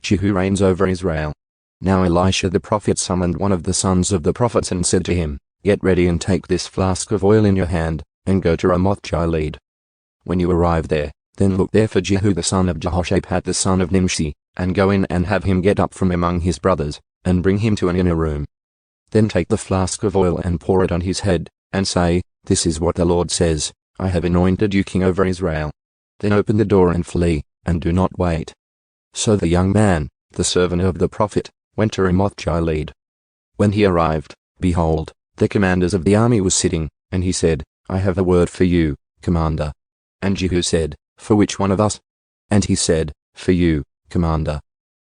Jehu reigns over Israel. Now Elisha the prophet summoned one of the sons of the prophets and said to him, Get ready and take this flask of oil in your hand, and go to Ramoth-gilead. When you arrive there, then look there for Jehu the son of Jehoshaphat the son of Nimshi, and go in and have him get up from among his brothers, and bring him to an inner room. Then take the flask of oil and pour it on his head, and say, This is what the Lord says, I have anointed you king over Israel. Then open the door and flee, and do not wait. So the young man, the servant of the prophet, went to Ramoth-gilead. When he arrived, behold, the commanders of the army were sitting, and he said, I have a word for you, commander. And Jehu said, For which one of us? And he said, For you, commander.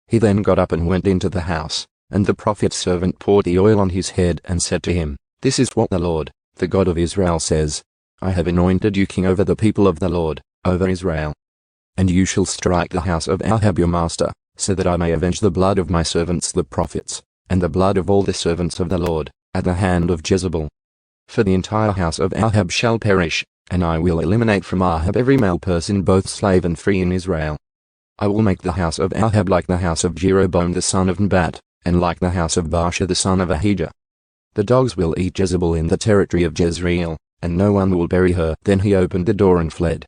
He then got up and went into the house, and the prophet's servant poured the oil on his head and said to him, This is what the Lord, the God of Israel says, I have anointed you king over the people of the Lord, over Israel. And you shall strike the house of Ahab your master, so that I may avenge the blood of my servants the prophets, and the blood of all the servants of the Lord, at the hand of Jezebel. For the entire house of Ahab shall perish, and I will eliminate from Ahab every male person both slave and free in Israel. I will make the house of Ahab like the house of Jeroboam the son of Nebat, and like the house of Baasha the son of Ahijah. The dogs will eat Jezebel in the territory of Jezreel, and no one will bury her. Then he opened the door and fled.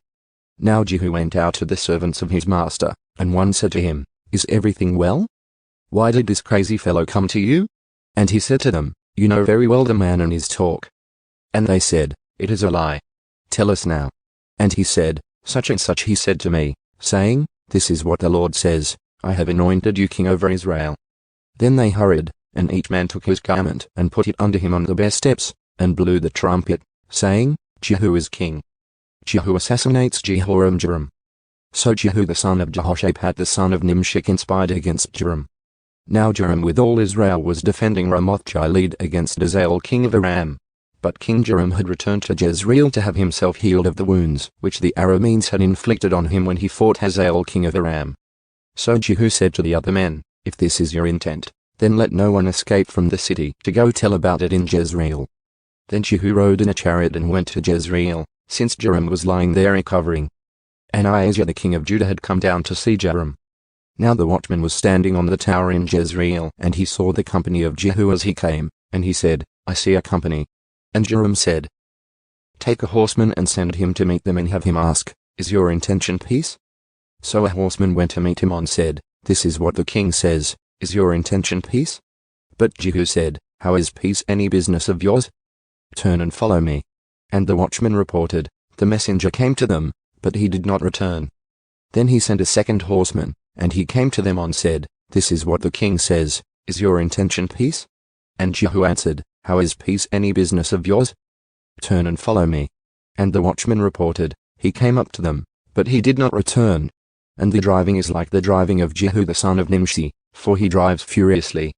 Now Jehu went out to the servants of his master, and one said to him, Is everything well? Why did this crazy fellow come to you? And he said to them, You know very well the man and his talk. And they said, It is a lie. Tell us now. And he said, Such and such he said to me, saying, This is what the Lord says, I have anointed you king over Israel. Then they hurried, and each man took his garment and put it under him on the bare steps, and blew the trumpet, saying, Jehu is king. Jehu assassinates Jehoram. So Jehu the son of Jehoshaphat the son of Nimshi conspired against Joram. Now Joram with all Israel was defending Ramoth-gilead against Hazael king of Aram. But King Joram had returned to Jezreel to have himself healed of the wounds which the Arameans had inflicted on him when he fought Hazael king of Aram. So Jehu said to the other men, If this is your intent, then let no one escape from the city to go tell about it in Jezreel. Then Jehu rode in a chariot and went to Jezreel, since Joram was lying there recovering. And Ahijah the king of Judah had come down to see Joram. Now the watchman was standing on the tower in Jezreel, and he saw the company of Jehu as he came, and he said, I see a company. And Joram said, Take a horseman and send him to meet them and have him ask, Is your intention peace? So a horseman went to meet him and said, This is what the king says, Is your intention peace? But Jehu said, How is peace any business of yours? Turn and follow me. And the watchman reported, The messenger came to them, but he did not return. Then he sent a second horseman, and he came to them and said, This is what the king says, Is your intention peace? And Jehu answered, How is peace any business of yours? Turn and follow me. And the watchman reported, He came up to them, but he did not return. And the driving is like the driving of Jehu the son of Nimshi, for he drives furiously.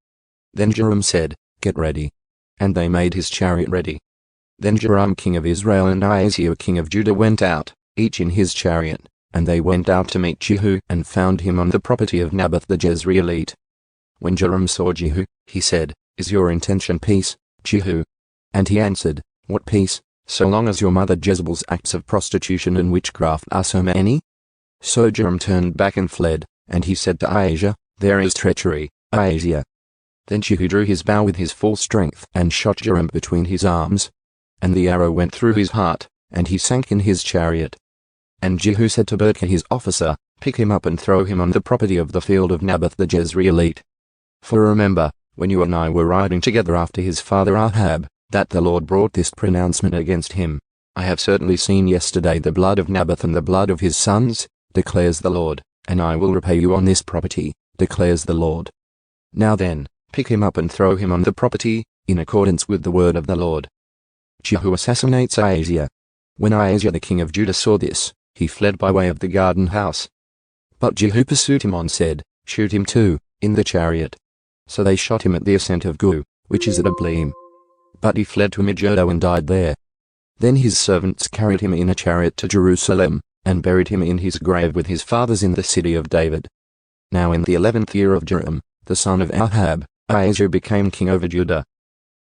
Then Joram said, Get ready. And they made his chariot ready. Then Joram king of Israel and Ahijah king of Judah went out, each in his chariot, and they went out to meet Jehu and found him on the property of Naboth the Jezreelite. When Joram saw Jehu, he said, Is your intention peace, Jehu? And he answered, What peace, so long as your mother Jezebel's acts of prostitution and witchcraft are so many? So Joram turned back and fled, and he said to Ahijah, There is treachery, Ahijah. Then Jehu drew his bow with his full strength and shot Joram between his arms. And the arrow went through his heart, and he sank in his chariot. And Jehu said to Birkah his officer, Pick him up and throw him on the property of the field of Naboth the Jezreelite. For remember, when you and I were riding together after his father Ahab, that the Lord brought this pronouncement against him. I have certainly seen yesterday the blood of Naboth and the blood of his sons, declares the Lord, and I will repay you on this property, declares the Lord. Now then, pick him up and throw him on the property, in accordance with the word of the Lord. Jehu assassinates Ahijah. When Ahijah the king of Judah saw this, he fled by way of the garden house. But Jehu pursued him and said, Shoot him too, in the chariot. So they shot him at the ascent of Gu, which is at Ableam. But he fled to Megiddo and died there. Then his servants carried him in a chariot to Jerusalem, and buried him in his grave with his fathers in the city of David. Now in the 11th year of Joram, the son of Ahab, Ahijah became king over Judah.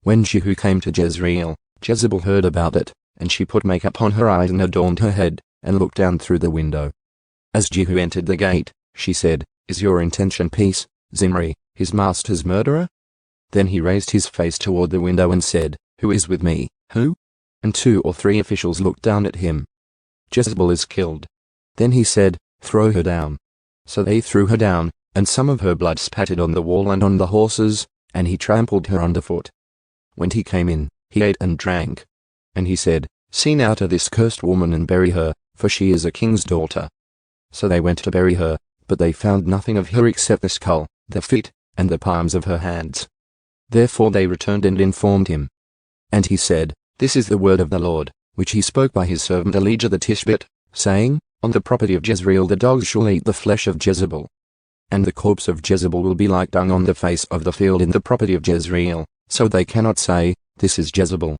When Jehu came to Jezreel, Jezebel heard about it, and she put makeup on her eyes and adorned her head, and looked down through the window. As Jehu entered the gate, she said, Is your intention peace, Zimri, his master's murderer?" Then he raised his face toward the window and said, "Who is with me, who?" And 2 or 3 officials looked down at him. "Jezebel is killed." Then he said, "Throw her down." So they threw her down, and some of her blood spattered on the wall and on the horses, and he trampled her underfoot. When he came in, he ate and drank. And he said, "See now to this cursed woman and bury her, for she is a king's daughter." So they went to bury her, but they found nothing of her except the skull, the feet, and the palms of her hands. Therefore they returned and informed him. And he said, "This is the word of the Lord, which he spoke by his servant Elijah the Tishbite, saying, On the property of Jezreel the dogs shall eat the flesh of Jezebel. And the corpse of Jezebel will be like dung on the face of the field in the property of Jezreel, so they cannot say, This is Jezebel.